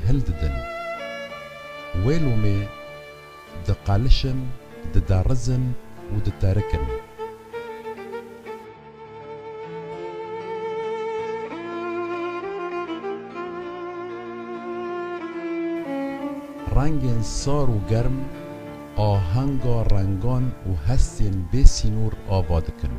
هلددن ويلومي دقالشن ددارزن ودتاركن رنگین سار و گرم آهنگا رنگان و هستین بی سینور آوادکن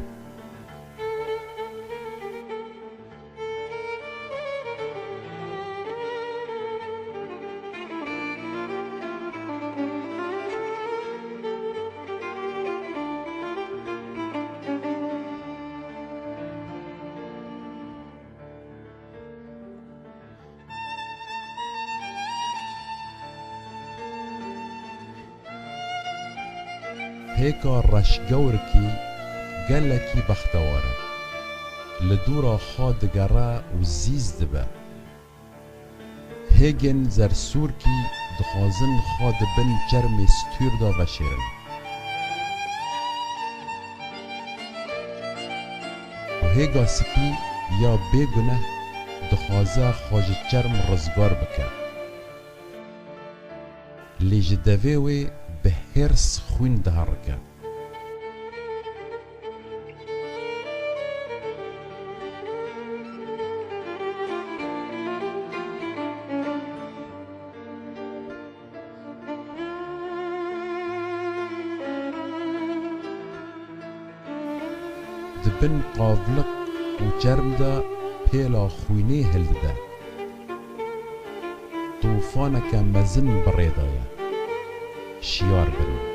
هيكا رشگورکی گلکی بختواره لدورا خاد گره و زیز دبه هیگن زرسورکی دخوازن خاد بن جرم ستور دا وشیرن و هیگا سپی یا بگنه دخوازه خواج جرم رزگار بکه لیج دویوی به هرس خوین دهرگه دبن قاولق و جرم دا پیلا خوینه هلده طوفانك مزن بريدايا شيار بن